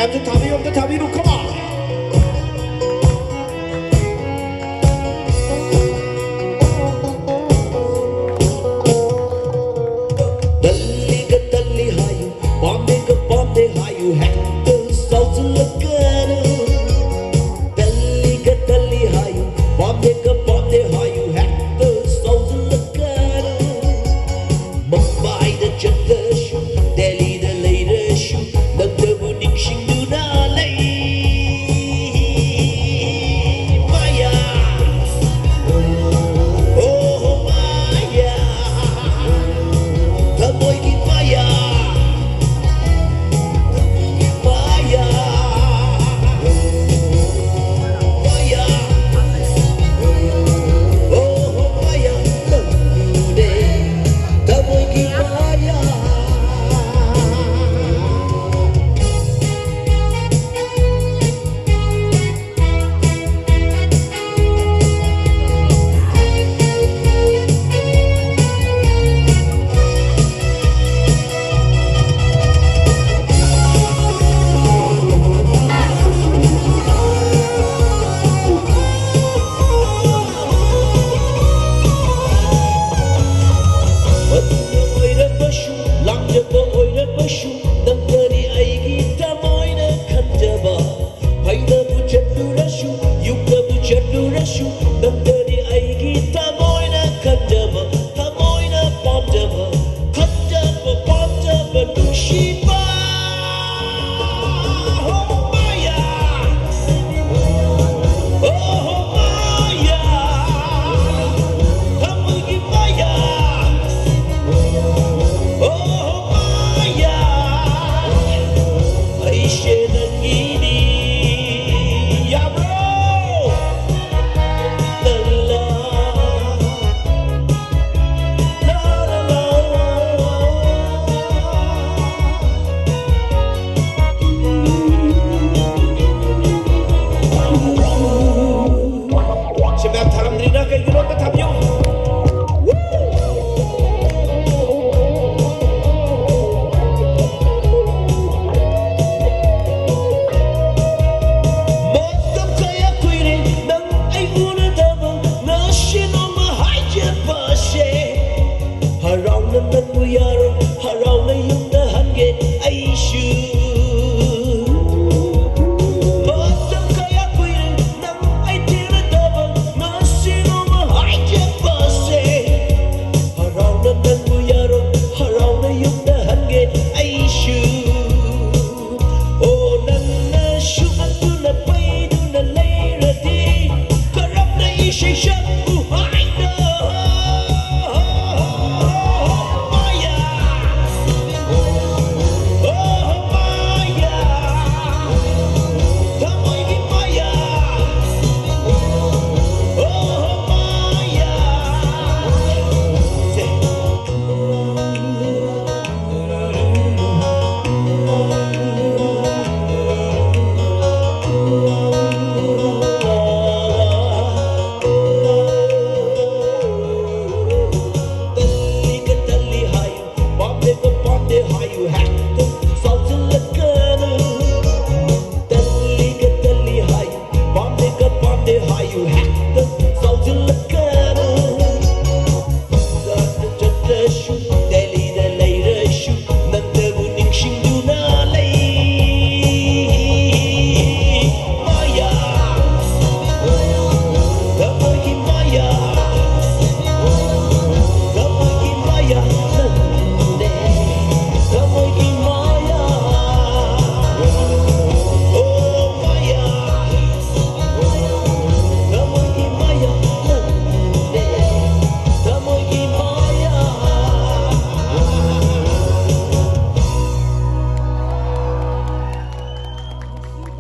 to Taviru, come on. Dalli hayu, Bombay hayu, Hector South Lagana. Dalli hayu, Bombay hayu, Hector South Lagana. Mumbai the Chakka shoe, Delhi the later shoe, Nagda Bunik Shinguna lay. Maya, oh Maya, the boy keep Maya, Maya, Maya, oh Maya, today, the boy keep Maya.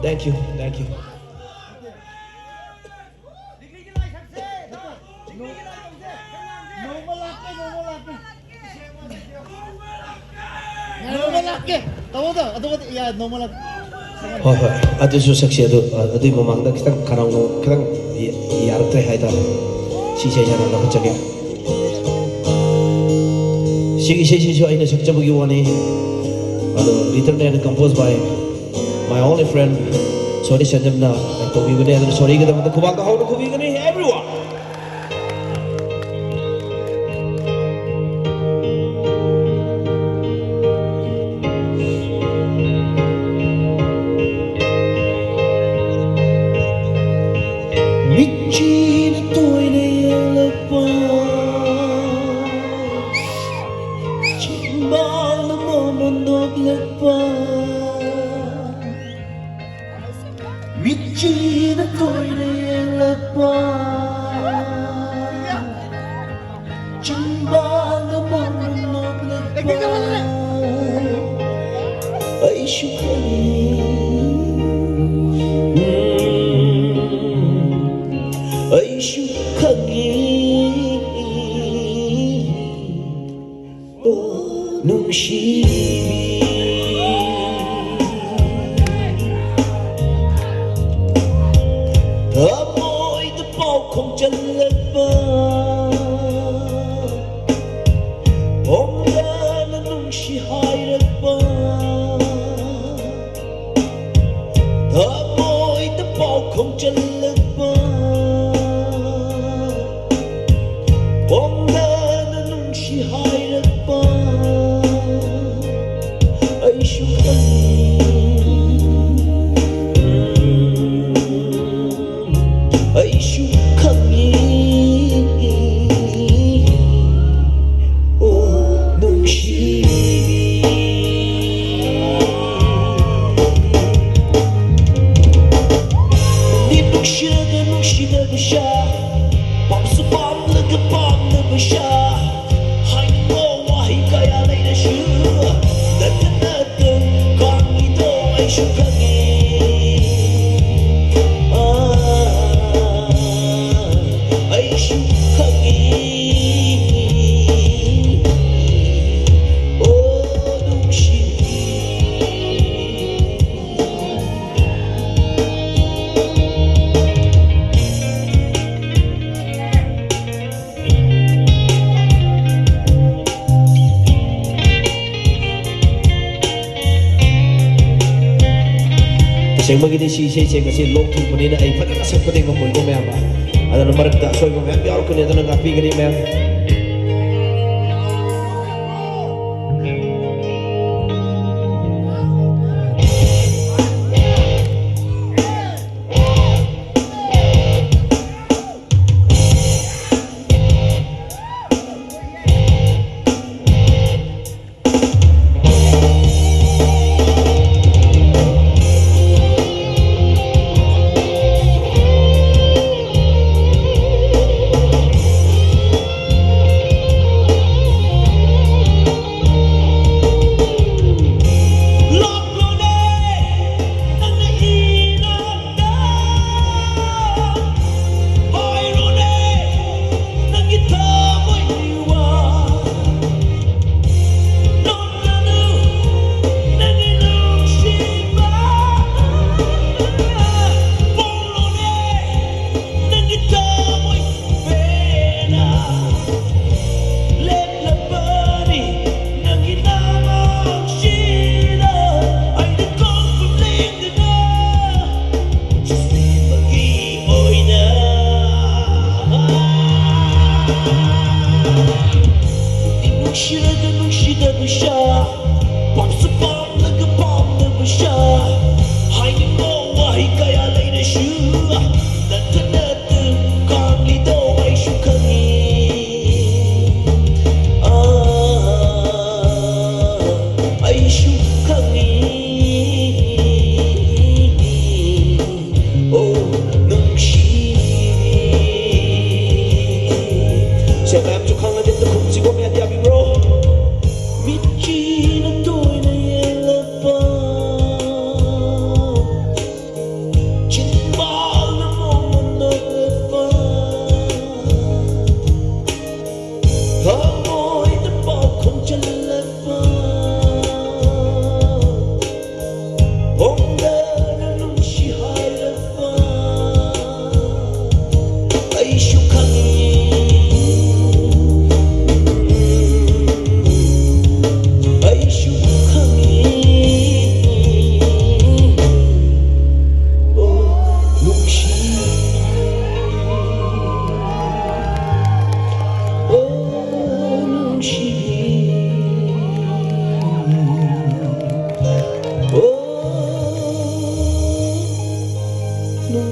Thank you, thank you. Hoi hoi, adusu saksi adu mamangda kita karang yartre hai ta si sai jana la chali si aina sakchabugi wani adu written and composed by my only friend sorry sanjamna to we gane adar sorry gada mata khubang ka hauna khubi gane everyone Michina toine yelapa Chimbal momondog lepa Michina toine yelapa Chimbal momondog lepa Ay shukani Ay shukagi Oh nung shibi Amoy the ball không chân lên bờ Ông đã là nung shi hai lên bờ Amoy the ball không chân lên bờ Bomdana nung shi hai rak pa ay shukani ay shukani oh nung shi nung shi na siya Pam sa pam nagapam na ba siya Hay mo wahi kaya lay na siya Natanatan kang ito ay syukagi Ay syukagi Oh nung siya Sing magini si kasi lok tu puni na ay padala sa pati ko mo maya ba ada na maragda so ko maya biar ko ni ada na kapi gani maya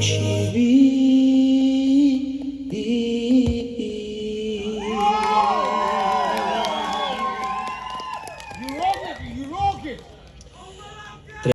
ชีวิต